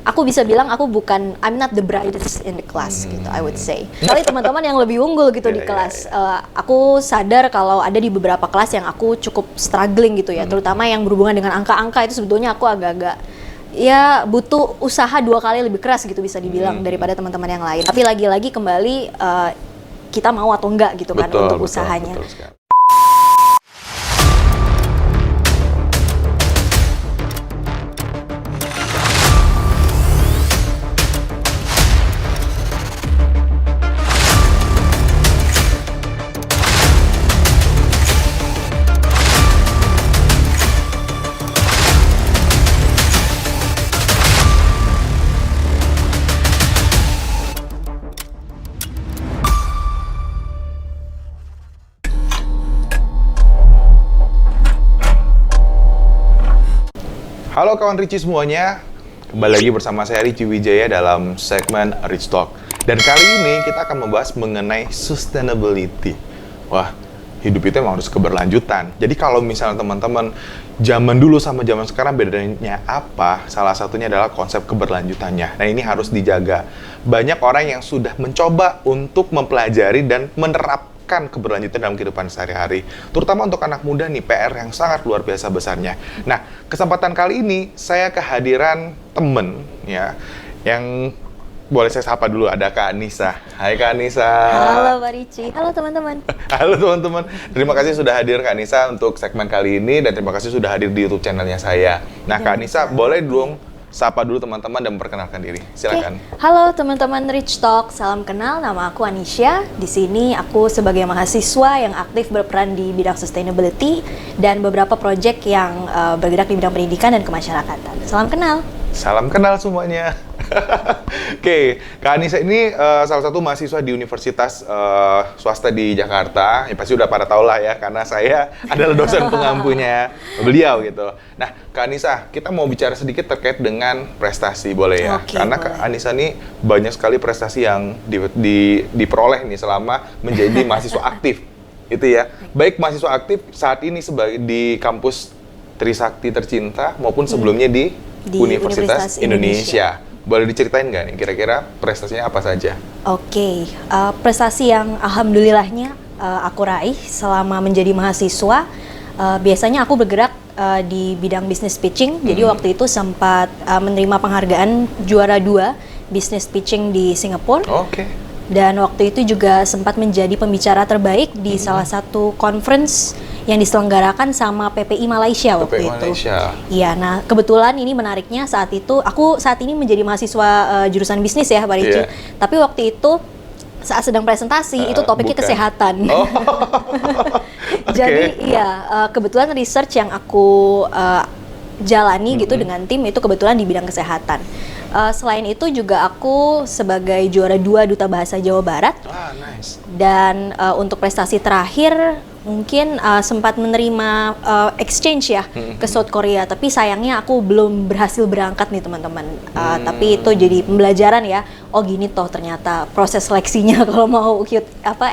aku bisa bilang aku bukan, I'm not the brightest in the class gitu, I would say. Kali teman-teman yang lebih unggul gitu di kelas. Aku sadar kalau ada di beberapa kelas yang aku cukup struggling gitu ya, terutama yang berhubungan dengan angka-angka itu sebetulnya aku agak-agak ya butuh usaha 2 kali lebih keras gitu bisa dibilang daripada teman-teman yang lain. Tapi lagi-lagi kembali kita mau atau enggak gitu kan untuk usahanya. Betul sekali. Halo kawan Richie semuanya, kembali lagi bersama saya Richie Wijaya dalam segmen Rich Talk. Dan kali ini kita akan membahas mengenai sustainability. Wah, hidup itu emang harus keberlanjutan. Jadi kalau misalnya teman-teman zaman dulu sama zaman sekarang bedanya apa? Salah satunya adalah konsep keberlanjutannya. Nah ini harus dijaga. Banyak orang yang sudah mencoba untuk mempelajari dan menerapkan keberlanjutan dalam kehidupan sehari-hari. Terutama untuk anak muda nih, PR yang sangat luar biasa besarnya. Nah, kesempatan kali ini saya kehadiran temen ya, yang boleh saya sapa dulu, ada Kak Anissa. Hai Kak Anissa. Halo Pak Richie, halo teman-teman. Halo teman-teman, terima kasih sudah hadir Kak Anissa untuk segmen kali ini dan terima kasih sudah hadir di YouTube channelnya saya. Nah Kak Anissa, boleh dong sapa dulu teman-teman dan memperkenalkan diri. Silakan. Halo teman-teman Rich Talk, salam kenal. Nama aku Anisha. Di sini aku sebagai mahasiswa yang aktif berperan di bidang sustainability dan beberapa proyek yang bergerak di bidang pendidikan dan kemasyarakatan. Salam kenal. Salam kenal semuanya. Oke, Kak Anissa ini salah satu mahasiswa di universitas swasta di Jakarta. Ya pasti udah pada tahu lah ya, karena saya adalah dosen pengampunya beliau gitu. Nah, Kak Anissa, kita mau bicara sedikit terkait dengan prestasi, boleh ya? Oke, karena boleh. Kak Anissa ini banyak sekali prestasi yang diperoleh nih selama menjadi mahasiswa aktif. Itu ya. Baik mahasiswa aktif saat ini sebagai di kampus Trisakti tercinta maupun sebelumnya di Universitas Indonesia. Boleh diceritain nggak nih kira-kira prestasinya apa saja? Oke, prestasi yang alhamdulillahnya aku raih selama menjadi mahasiswa, biasanya aku bergerak di bidang business pitching. Jadi waktu itu sempat menerima penghargaan juara 2 business pitching di Singapura. Oke. Dan waktu itu juga sempat menjadi pembicara terbaik di salah satu conference yang diselenggarakan sama PPI Malaysia waktu itu. Malaysia. Iya, nah kebetulan ini menariknya saat itu, aku saat ini menjadi mahasiswa jurusan bisnis ya Pak Richie. Tapi waktu itu saat sedang presentasi, itu topiknya bukan. kesehatan. Oh. Jadi iya, kebetulan research yang aku jalani gitu dengan tim itu kebetulan di bidang kesehatan. Selain itu juga aku sebagai juara 2 Duta Bahasa Jawa Barat. Ah, nice. Dan untuk prestasi terakhir mungkin sempat menerima exchange ya ke South Korea, tapi sayangnya aku belum berhasil berangkat nih teman-teman. Tapi itu jadi pembelajaran ya. Oh gini toh ternyata proses seleksinya kalau mau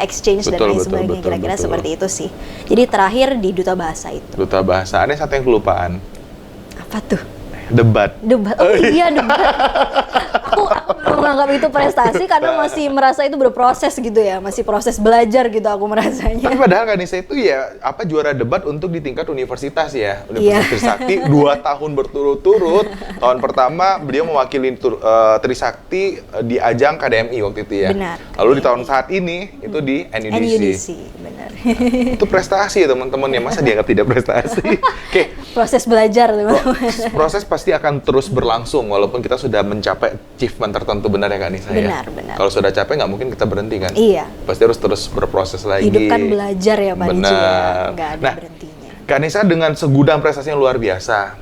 exchange dan lain sebagainya, kira-kira seperti itu sih. Jadi terakhir di Duta Bahasa itu. Duta Bahasa, ada satu yang kelupaan. Apa tuh? Debat. Oh iya, debat. Aku belum menganggap itu prestasi karena masih merasa itu berproses gitu ya, masih proses belajar gitu aku merasanya. Tapi padahal Kak Anissa itu ya juara debat untuk di tingkat universitas ya, Universitas Trisakti 2 tahun berturut-turut. Tahun pertama beliau mewakili Trisakti di ajang KDMI waktu itu ya. Benar. Lalu di tahun saat ini itu di NUDC. Benar. Itu prestasi teman-teman ya, masa dianggap tidak prestasi? Oke. Proses belajar teman-teman. Proses pasti akan terus berlangsung walaupun kita sudah mencapai achievement tertentu, benar ya Kak Anissa ya? Benar. Kalau sudah capek nggak mungkin kita berhenti kan? Iya. Pasti harus terus berproses lagi. Hidup kan belajar ya Pak Richie ya, nggak ada Nah, berhentinya. Kak Anissa dengan segudang prestasi yang luar biasa,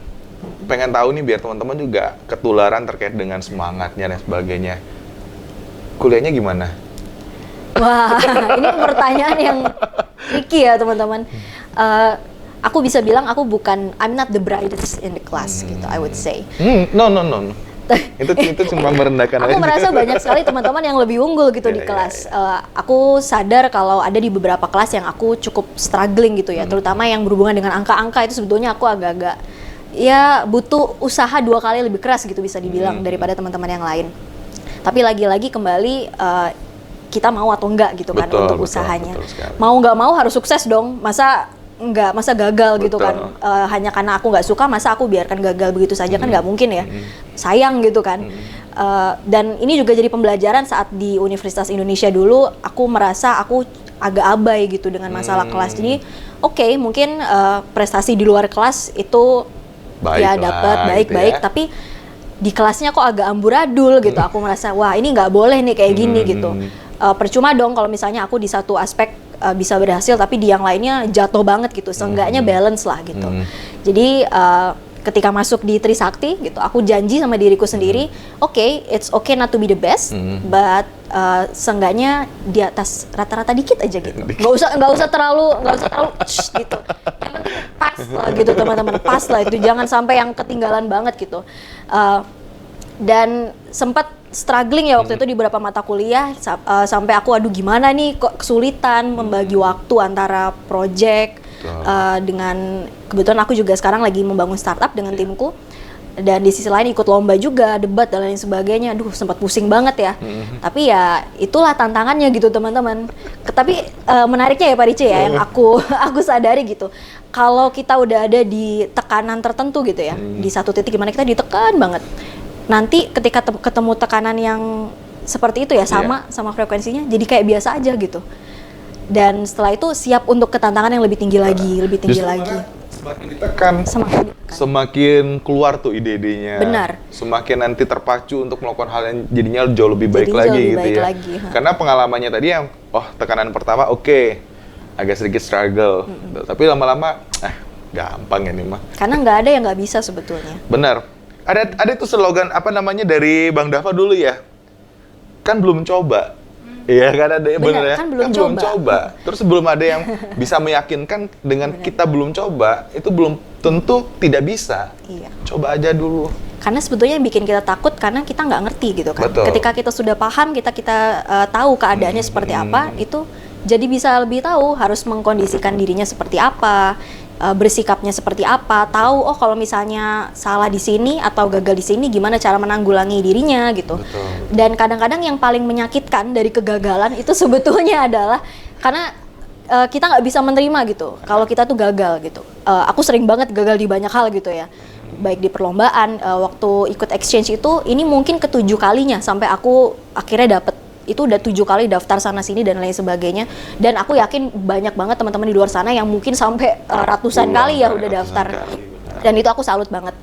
pengen tahu nih biar teman-teman juga ketularan terkait dengan semangatnya dan sebagainya. Kuliahnya gimana? Wah, ini pertanyaan yang tricky ya teman-teman. Aku bisa bilang aku bukan, I'm not the brightest in the class gitu, I would say. No. itu cuma merendahkan aja. Aku merasa banyak sekali teman-teman yang lebih unggul gitu di kelas. Aku sadar kalau ada di beberapa kelas yang aku cukup struggling gitu ya, terutama yang berhubungan dengan angka-angka itu sebetulnya aku agak-agak ya butuh usaha 2 kali lebih keras gitu bisa dibilang daripada teman-teman yang lain. Tapi lagi-lagi kembali kita mau atau enggak gitu kan untuk usahanya. Mau nggak mau harus sukses dong. Masa gagal gitu kan. Hanya karena aku nggak suka, masa aku biarkan gagal begitu saja kan nggak mungkin ya. Sayang gitu kan. Dan ini juga jadi pembelajaran saat di Universitas Indonesia dulu, aku merasa aku agak abai gitu dengan masalah kelas. Jadi oke, mungkin prestasi di luar kelas itu ya dapat baik-baik, tapi di kelasnya kok agak amburadul gitu. Aku merasa wah ini nggak boleh nih kayak gini gitu. Percuma dong kalau misalnya aku di satu aspek bisa berhasil, tapi di yang lainnya jatuh banget gitu. Seenggaknya balance lah gitu. Jadi ketika masuk di Trisakti gitu, aku janji sama diriku sendiri, oke, it's okay not to be the best, but seenggaknya di atas rata-rata dikit aja gitu. Nggak usah terlalu gitu. Yang penting pas lah gitu teman-teman, pas lah itu, jangan sampai yang ketinggalan banget gitu. Dan sempat struggling ya waktu itu di beberapa mata kuliah sampai aku aduh gimana nih kok kesulitan membagi waktu antara project dengan kebetulan aku juga sekarang lagi membangun startup dengan timku, dan di sisi lain ikut lomba juga, debat dan lain sebagainya. Aduh sempat pusing banget ya. Tapi ya itulah tantangannya gitu teman-teman. Tapi menariknya ya Pak Rice ya, yang aku sadari gitu, kalau kita udah ada di tekanan tertentu gitu ya, di satu titik gimana kita ditekan banget, nanti ketika ketemu tekanan yang seperti itu ya sama frekuensinya, jadi kayak biasa aja gitu. Dan setelah itu siap untuk ketantangan yang lebih tinggi lagi, Semakin ditekan, semakin keluar tuh ide-idenya. Benar. Semakin nanti terpacu untuk melakukan hal yang jadinya jauh lebih baik lagi gitu ya. Karena pengalamannya tadi yang, tekanan pertama agak sedikit struggle, tapi lama-lama, gampang ini mah. Karena nggak ada yang nggak bisa sebetulnya. Benar. Ada tuh slogan dari Bang Dava dulu ya. Kan belum coba. Iya kan ada ya, bener ya. Kan belum coba. Terus belum ada yang bisa meyakinkan dengan kita belum coba, itu belum tentu tidak bisa. Iya. Coba aja dulu. Karena sebetulnya yang bikin kita takut karena kita nggak ngerti gitu kan. Betul. Ketika kita sudah paham, kita tahu keadaannya seperti apa, itu jadi bisa lebih tahu harus mengkondisikan dirinya seperti apa, bersikapnya seperti apa, tahu kalau misalnya salah di sini atau gagal di sini gimana cara menanggulangi dirinya gitu. Betul. Dan kadang-kadang yang paling menyakitkan dari kegagalan itu sebetulnya adalah karena kita nggak bisa menerima gitu kalau kita tuh gagal gitu. Aku sering banget gagal di banyak hal gitu ya, baik di perlombaan, waktu ikut exchange itu ini mungkin ke-7 kalinya sampai aku akhirnya dapet. Itu udah 7 kali daftar sana sini dan lain sebagainya, dan aku yakin banyak banget teman-teman di luar sana yang mungkin sampai ratusan kali ya udah daftar, dan itu aku salut banget.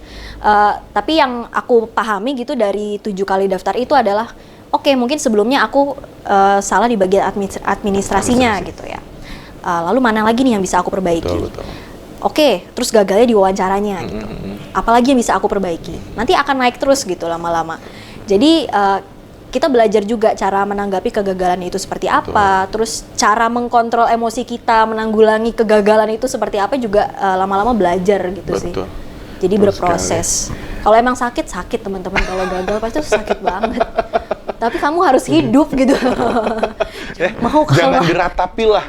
Tapi yang aku pahami gitu dari 7 kali daftar itu adalah mungkin sebelumnya aku salah di bagian administrasinya gitu ya, lalu mana lagi nih yang bisa aku perbaiki. Betul. Terus gagalnya di wawancaranya gitu, apalagi yang bisa aku perbaiki, nanti akan naik terus gitu lama-lama. Jadi kita belajar juga cara menanggapi kegagalan itu seperti apa, terus cara mengkontrol emosi kita, menanggulangi kegagalan itu seperti apa juga lama-lama belajar gitu. Sih. Jadi berproses. Kalau emang sakit teman-teman, kalau gagal pasti sakit banget. Tapi kamu harus hidup gitu. Mau kalah. Jangan diratapi lah.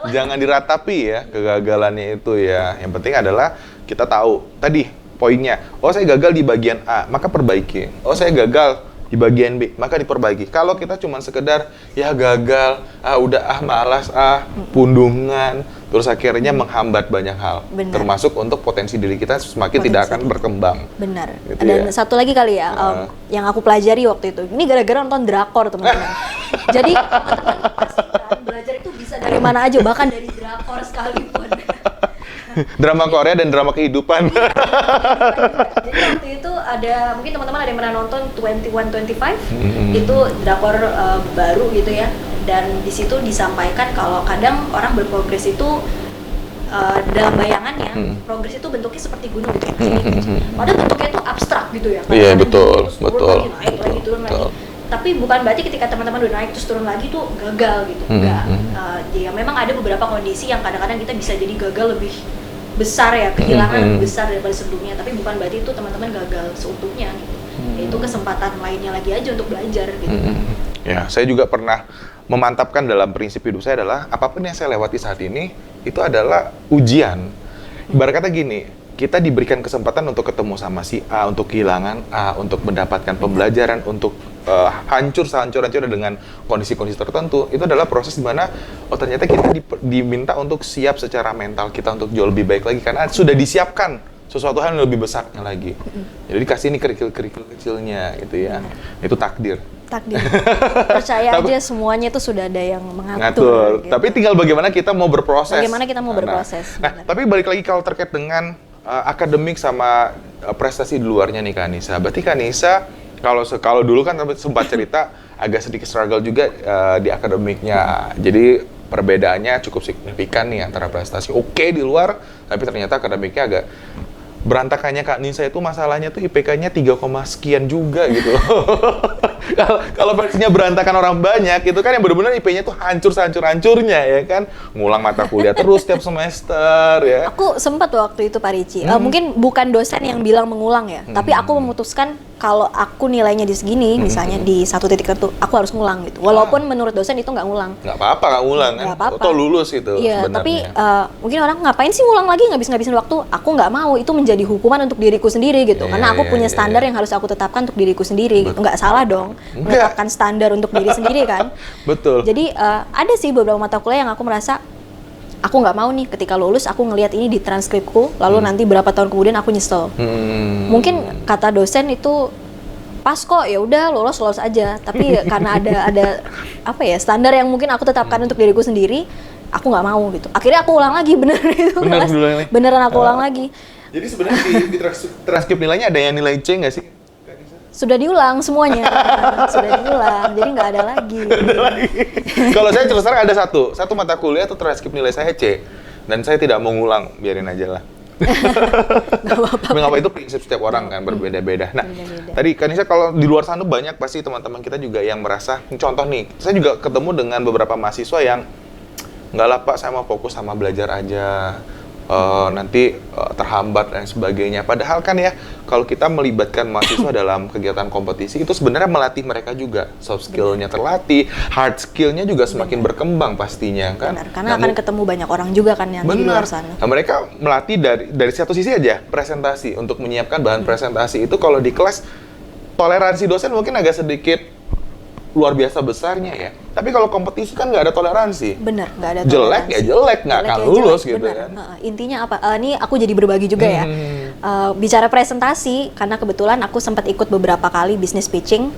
Jangan diratapi ya kegagalannya itu ya. Yang penting adalah kita tahu tadi poinnya. Saya gagal di bagian A, maka perbaiki. Saya gagal di bagian B, maka diperbaiki. Kalau kita cuma sekedar ya gagal, malas, pundungan, terus akhirnya menghambat banyak hal. Benar. Termasuk untuk potensi diri kita semakin tidak akan berkembang. Benar. Gitu Dan ya. Satu lagi kali ya, yang aku pelajari waktu itu, ini gara-gara nonton drakor teman-teman. Jadi teman-teman pastikan belajar itu bisa dari mana aja, bahkan dari drakor sekalipun. Drama Korea dan drama kehidupan. Jadi waktu itu ada, mungkin teman-teman ada yang pernah nonton 2125, itu drakor baru gitu ya, dan di situ disampaikan kalau kadang orang berprogres itu dalam bayangannya progres itu bentuknya seperti gunung gitu ya, padahal bentuknya itu abstrak gitu ya. Iya betul. Naik lagi turun lagi. Tapi bukan berarti ketika teman-teman udah naik terus turun lagi tuh gagal gitu, enggak. Ya memang ada beberapa kondisi yang kadang-kadang kita bisa jadi gagal lebih besar ya, kehilangan lebih besar daripada sebelumnya, tapi bukan berarti itu teman-teman gagal seutuhnya gitu. Itu kesempatan lainnya lagi aja untuk belajar gitu. Ya, saya juga pernah memantapkan dalam prinsip hidup saya adalah apapun yang saya lewati saat ini itu adalah ujian. Ibarat kata gini, kita diberikan kesempatan untuk ketemu sama si A, untuk kehilangan A, untuk mendapatkan pembelajaran, untuk hancur sehancur-hancurnya dengan kondisi-kondisi tertentu. Itu adalah proses di mana ternyata kita diminta untuk siap secara mental kita untuk jauh lebih baik lagi karena sudah disiapkan sesuatu hal yang lebih besarnya lagi. Jadi dikasih ini kerikil-kerikil kecilnya gitu ya. Itu takdir. Percaya aja semuanya itu sudah ada yang mengatur gitu. Tapi tinggal bagaimana kita mau berproses. Nah, tapi balik lagi kalau terkait dengan akademik sama prestasi di luarnya nih Kak Anissa. Berarti Kak Anissa kalau dulu kan sempat cerita agak sedikit struggle juga di akademiknya. Jadi perbedaannya cukup signifikan nih antara prestasi oke di luar, tapi ternyata akademiknya agak berantakannya Kak Nisa itu masalahnya tuh IPK-nya 3, sekian juga gitu loh. Kalau versinya berantakan orang banyak, itu kan yang benar-benar IP-nya tuh hancur-hancur-hancurnya ya kan. Ngulang mata kuliah terus setiap semester ya. Aku sempat waktu itu Pak Ricci, mungkin bukan dosen yang bilang mengulang ya, tapi aku memutuskan kalau aku nilainya di segini, misalnya di satu titik tertentu, aku harus ngulang gitu. Walaupun menurut dosen itu nggak ngulang. Nggak apa-apa nggak ngulang kan, atau lulus gitu iya, sebenarnya. Tapi mungkin orang ngapain sih ngulang lagi, ngabis-ngabisin waktu. Aku nggak mau, itu menjadi hukuman untuk diriku sendiri gitu. Karena aku punya standar yang harus aku tetapkan untuk diriku sendiri. Gitu. Nggak salah dong, menetapkan standar untuk diri sendiri kan. Betul. Jadi ada sih beberapa mata kuliah yang aku merasa, aku nggak mau nih ketika lulus aku ngelihat ini di transkripku, lalu nanti berapa tahun kemudian aku nyesel. Mungkin kata dosen itu pas kok, ya udah lolos aja. Tapi karena ada apa ya, standar yang mungkin aku tetapkan untuk diriku sendiri, aku nggak mau gitu. Akhirnya aku ulang lagi, beneran aku ulang lagi. Jadi sebenarnya di transkrip nilainya ada yang nilai C nggak sih? Sudah diulang semuanya, sudah diulang, jadi nggak ada lagi. Kalau saya terus terang ada satu mata kuliah tuh transkrip nilai saya C, dan saya tidak mau ngulang, biarin aja lah. Nggak apa-apa, itu prinsip setiap orang kan berbeda-beda. Nah, tadi Kanisa kalau di luar sana banyak pasti teman-teman kita juga yang merasa, contoh nih, saya juga ketemu dengan beberapa mahasiswa yang nggak lah Pak, saya mau fokus sama belajar aja. Nanti terhambat dan sebagainya. Padahal kan ya, kalau kita melibatkan mahasiswa dalam kegiatan kompetisi, itu sebenarnya melatih mereka juga. Soft skill-nya terlatih, hard skill-nya juga semakin berkembang pastinya kan. Benar, karena akan ketemu banyak orang juga kan yang di luar sana. Nah, mereka melatih dari satu sisi aja, presentasi. Untuk menyiapkan bahan presentasi itu kalau di kelas, toleransi dosen mungkin agak sedikit luar biasa besarnya ya. Tapi kalau kompetisi kan nggak ada toleransi. Bener, nggak ada toleransi. Jelek, nggak akan lulus gitu kan. Intinya apa? Ini aku jadi berbagi juga ya. Bicara presentasi, karena kebetulan aku sempat ikut beberapa kali business pitching.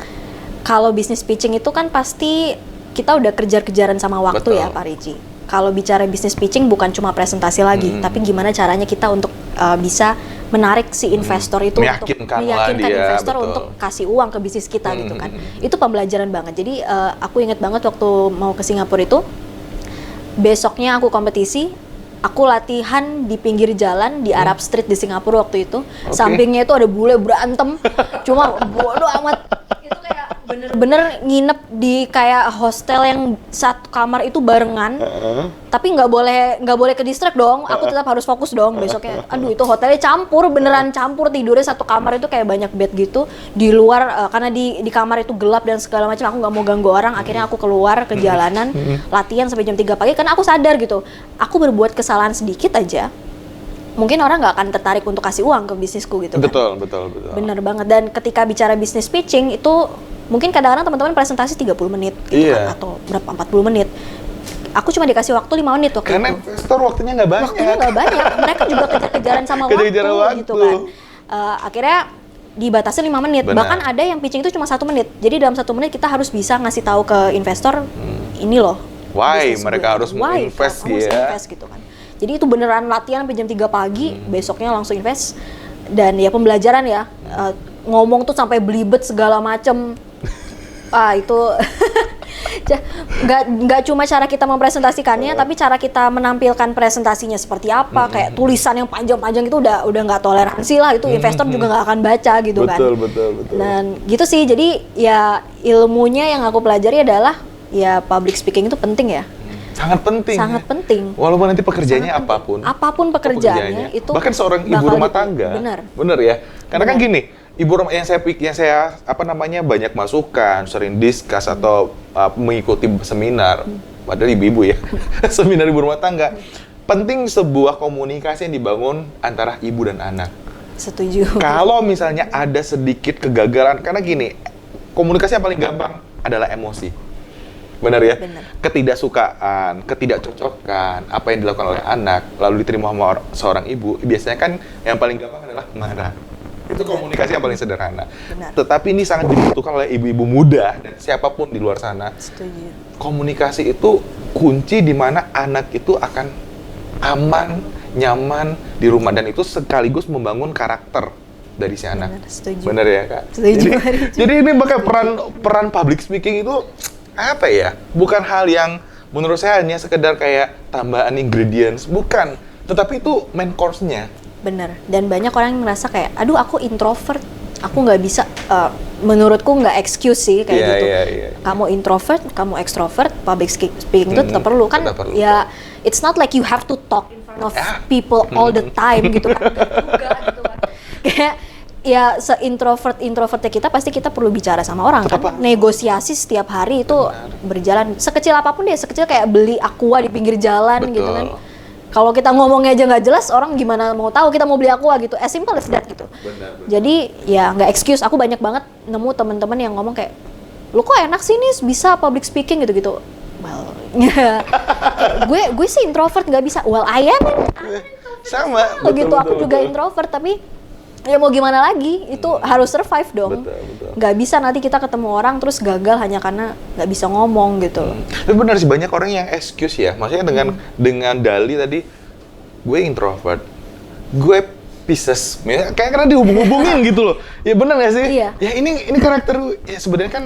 Kalau business pitching itu kan pasti kita udah kejar-kejaran sama waktu. Betul. Ya Pak Ricci. Kalau bicara business pitching bukan cuma presentasi lagi, tapi gimana caranya kita untuk bisa menarik si investor itu, meyakinkan investor betul. Untuk kasih uang ke bisnis kita gitu kan. Itu pembelajaran banget. Jadi aku ingat banget waktu mau ke Singapura itu, besoknya aku kompetisi, aku latihan di pinggir jalan di Arab Street di Singapura waktu itu. Sampingnya itu ada bule berantem, cuma bodoh amat. Itu kayak bener-bener nginep di kayak hostel yang satu kamar itu barengan, tapi nggak boleh ke distract dong. Aku tetap harus fokus dong besoknya. Aduh, itu hotelnya beneran campur, tidurnya satu kamar itu kayak banyak bed gitu di luar, karena di kamar itu gelap dan segala macam. Aku nggak mau ganggu orang, akhirnya aku keluar ke jalanan latihan sampai jam 3 pagi karena aku sadar gitu, aku berbuat kesalahan sedikit aja, mungkin orang nggak akan tertarik untuk kasih uang ke bisnisku gitu kan. Betul. Bener banget. Dan ketika bicara bisnis pitching itu mungkin kadang-kadang teman-teman presentasi 30 menit gitu kan, atau berapa 40 menit. Aku cuma dikasih waktu 5 menit waktu karena itu. Karena investor waktunya nggak banyak. Mereka juga kejar-kejaran sama waktu gitu kan. Akhirnya dibatasi 5 menit. Benar. Bahkan ada yang pitching itu cuma 1 menit. Jadi dalam 1 menit kita harus bisa ngasih tahu ke investor, ini loh. Why mereka harus invest gitu kan. Jadi itu beneran latihan sampai jam 3 pagi, besoknya langsung invest. Dan ya pembelajaran ya, ngomong tuh sampai belibet segala macem. Itu nggak cuma cara kita mempresentasikannya, tapi cara kita menampilkan presentasinya seperti apa. Kayak tulisan yang panjang-panjang itu udah nggak toleransi lah, itu investor juga nggak akan baca gitu kan. Betul. Dan gitu sih, jadi ya ilmunya yang aku pelajari adalah ya public speaking itu penting ya. Sangat penting. Walaupun nanti pekerjaannya apapun pekerjaannya itu, bahkan seorang ibu rumah tangga. Bener ya. Karena kan gini, ibu rumah yang saya banyak masukan, sering discuss atau mengikuti seminar, padahal ibu-ibu ya, seminar ibu rumah tangga. penting sebuah komunikasi yang dibangun antara ibu dan anak. Setuju. Kalau misalnya ada sedikit kegagalan, karena gini, komunikasi yang paling gampang adalah emosi. Benar ya? Benar. Ketidaksukaan, ketidakcocokan, apa yang dilakukan oleh anak, lalu diterima sama seorang ibu, biasanya kan yang paling gampang adalah marah. Itu komunikasi yang paling sederhana. Benar. Tetapi ini sangat dibutuhkan oleh ibu-ibu muda dan siapapun di luar sana. Setuju. Komunikasi itu kunci di mana anak itu akan aman, nyaman di rumah, dan itu sekaligus membangun karakter dari si anak. Benar, setuju. Benar ya, Kak? Setuju. Jadi ini makanya peran public speaking itu apa ya? Bukan hal yang menurut saya hanya sekedar kayak tambahan ingredients, bukan. Tetapi itu main course-nya. Bener. Dan banyak orang yang ngerasa kayak, aduh aku introvert, aku nggak bisa. Menurutku nggak excuse sih kayak gitu. Iya. Kamu introvert, kamu extrovert, public speaking itu tetap perlu kan? Tetap perlu. Ya, it's not like you have to talk in front of people all the time gitu kan? Nggak juga gitu kan? Kayak ya se-introvertnya kita pasti kita perlu bicara sama orang kan? Negosiasi setiap hari itu berjalan. Sekecil apapun deh, sekecil kayak beli aqua di pinggir jalan gitu kan? Kalau kita ngomongnya aja nggak jelas, orang gimana mau tahu kita mau beli aqua gitu? As simple as that gitu. Benar. Jadi ya nggak excuse. Aku banyak banget nemu teman-teman yang ngomong kayak, lu kok enak sih nih bisa public speaking gitu-gitu. Well, gue sih introvert nggak bisa. Well, I am Sama. begitu. Aku juga introvert, tapi ya mau gimana lagi? Itu harus survive dong. Betul. Nggak bisa nanti kita ketemu orang terus gagal hanya karena nggak bisa ngomong gitu. Tapi benar sih, banyak orang yang excuse ya. Maksudnya dengan dalih tadi, gue introvert, gue Pisces, kayak karena dihubung-hubungin gitu loh. Ya benar nggak sih? Iya. Ya ini karakter, ya sebenarnya kan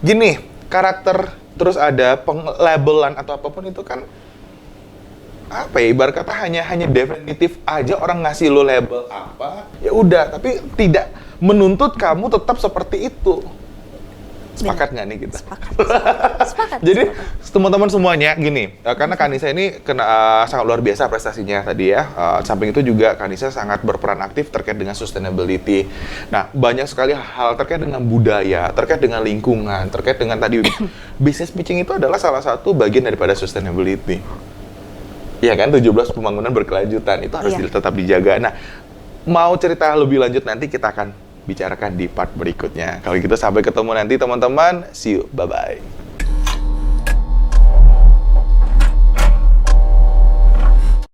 gini, karakter terus ada penglabelan atau apapun itu kan apa ya, ibarat kata hanya definitif aja orang ngasih lo label apa, ya udah, tapi tidak menuntut kamu tetap seperti itu. Sepakat nggak nih kita? Sepakat. Jadi teman-teman semuanya gini, karena Kanisa ini sangat luar biasa prestasinya tadi ya. Samping itu juga Kanisa sangat berperan aktif terkait dengan sustainability. Nah, banyak sekali hal terkait dengan budaya, terkait dengan lingkungan, terkait dengan tadi business pitching itu adalah salah satu bagian daripada sustainability. Iya kan, 17 pembangunan berkelanjutan itu harus tetap dijaga. Nah, mau cerita lebih lanjut nanti kita akan bicarakan di part berikutnya. Kalau gitu sampai ketemu nanti teman-teman. See you, bye-bye.